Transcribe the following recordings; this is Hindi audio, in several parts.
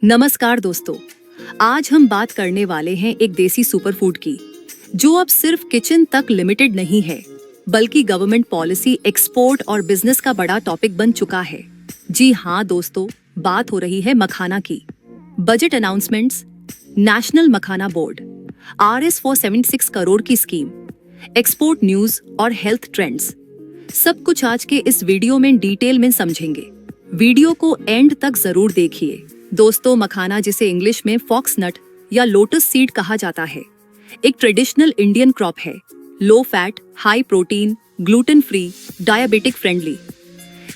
नमस्कार दोस्तों, आज हम बात करने वाले हैं एक देसी सुपरफूड की, जो अब सिर्फ किचन तक लिमिटेड नहीं है, बल्कि गवर्नमेंट पॉलिसी, एक्सपोर्ट और बिजनेस का बड़ा टॉपिक बन चुका है। जी हाँ दोस्तों, बात हो रही है मखाना की। बजट अनाउंसमेंट्स, नेशनल मखाना बोर्ड, RS 476 करोड़ की स्कीम, एक्सपोर्ट न्यूज और हेल्थ ट्रेंड्स, सब कुछ आज के इस वीडियो में डिटेल में समझेंगे। वीडियो को एंड तक जरूर देखिए। दोस्तों, मखाना, जिसे इंग्लिश में फॉक्स नट या लोटस सीड कहा जाता है, एक ट्रेडिशनल इंडियन क्रॉप है। Low fat, high protein, gluten free, diabetic friendly.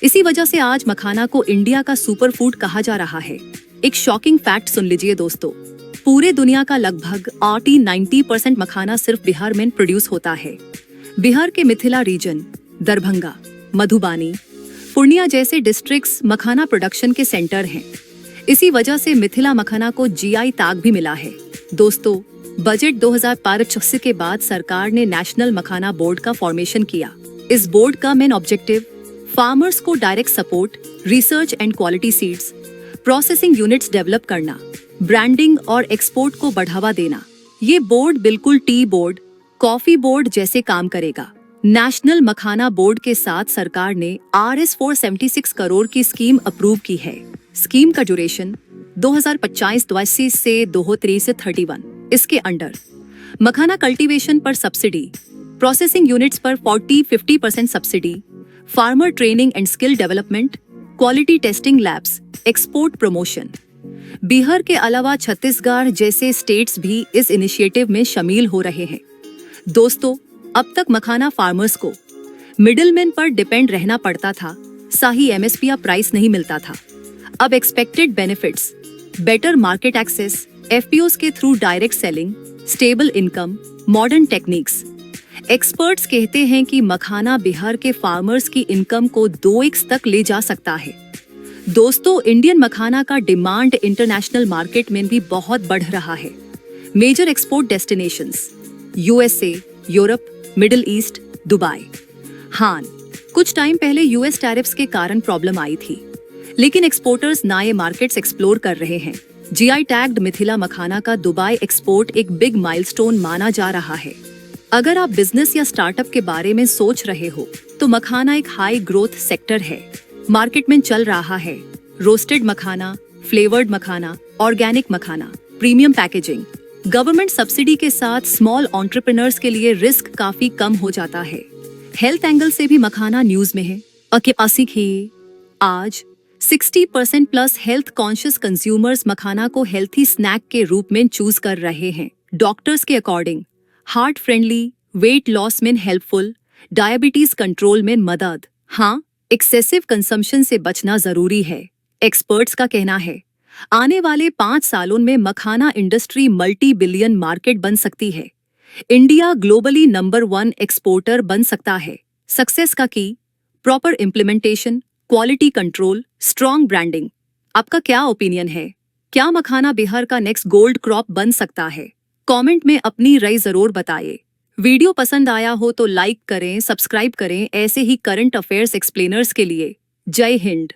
इसी वजह से आज मखाना को इंडिया का सुपर फूड कहा जा रहा है। एक शॉकिंग फैक्ट सुन लीजिए दोस्तों, पूरे दुनिया का लगभग 80-90% मखाना सिर्फ बिहार में प्रोड्यूस होता है। बिहार के मिथिला रीजन, दरभंगा, मधुबानी, पूर्णिया जैसे डिस्ट्रिक्ट्स मखाना प्रोडक्शन के सेंटर हैं। इसी वजह से मिथिला मखाना को GI टैग भी मिला है। दोस्तों, बजट 2025 के बाद सरकार ने नेशनल मखाना बोर्ड का फॉर्मेशन किया। इस बोर्ड का मेन ऑब्जेक्टिव फार्मर्स को direct support, research and quality seeds, processing units develop करना, ब्रांडिंग और एक्सपोर्ट को बढ़ावा देना। ये बोर्ड बिल्कुल टी बोर्ड, कॉफी बोर्ड जैसे काम करेगा। नेशनल मखाना बोर्ड के साथ सरकार ने RS 476 करोड़ की स्कीम अप्रूव की है। स्कीम का ड्यूरेशन 2025 से 2031। इसके अंडर मखाना कल्टीवेशन पर सब्सिडी, प्रोसेसिंग यूनिट्स पर 40-50% subsidy, farmer training and skill development, quality testing labs, export promotion. Bihar के अलावा छत्तीसगढ़ जैसे स्टेट्स भी इस इनिशिएटिव में शामिल हो रहे हैं। दोस्तों, अब तक मखाना फार्मर्स को मिडिलमैन पर डिपेंड रहना पड़ता था, सही MSP या प्राइस नहीं मिलता था। अब expected benefits, better market access, FPOs के through direct selling, stable income, modern techniques. Experts कहते हैं कि मखाना बिहार के फार्मर्स की इनकम को 2x तक ले जा सकता है। दोस्तों, इंडियन मखाना का डिमांड इंटरनेशनल मार्केट में भी बहुत बढ़ रहा है। Major export destinations USA, Europe, Middle East, Dubai. हाँ, कुछ टाइम पहले US टैरिफ्स के कारण प्रॉब्लम आई थी, लेकिन एक्सपोर्टर्स नए मार्केट्स एक्सप्लोर कर रहे हैं। GI टैग्ड मिथिला मखाना का दुबई एक्सपोर्ट एक बिग माइलस्टोन माना जा रहा है। अगर आप बिजनेस या स्टार्टअप के बारे में सोच रहे हो, तो मखाना एक हाई ग्रोथ सेक्टर है। मार्केट में चल रहा है रोस्टेड मखाना, फ्लेवर्ड मखाना, ऑर्गेनिक मखाना, प्रीमियम पैकेजिंग। गवर्नमेंट सब्सिडी के साथ स्मॉल एंटरप्रेन्योर्स के लिए रिस्क काफी कम हो जाता है। हेल्थ एंगल से भी मखाना न्यूज में है। आज 60% प्लस हेल्थ कॉन्शियस कंज्यूमर्स मखाना को हेल्थी स्नैक के रूप में चूज कर रहे हैं। डॉक्टर्स के according heart friendly, weight loss में हेल्पफुल, डायबिटीज कंट्रोल में मदद। हाँ, एक्सेसिव कंजम्पशन से बचना जरूरी है। एक्सपर्ट्स का कहना है आने वाले 5 सालों में मखाना इंडस्ट्री मल्टी बिलियन मार्केट बन सकती है। इंडिया ग्लोबली नंबर 1 एक्सपोर्टर बन सकता है। सक्सेस का की proper implementation, quality control, strong branding. आपका क्या ओपिनियन है? क्या मखाना बिहार का नेक्स्ट गोल्ड क्रॉप बन सकता है? कमेंट में अपनी राय जरूर बताइए। वीडियो पसंद आया हो तो लाइक करें, सब्सक्राइब करें ऐसे ही करंट अफेयर्स एक्सप्लेनर्स के लिए। जय हिंद।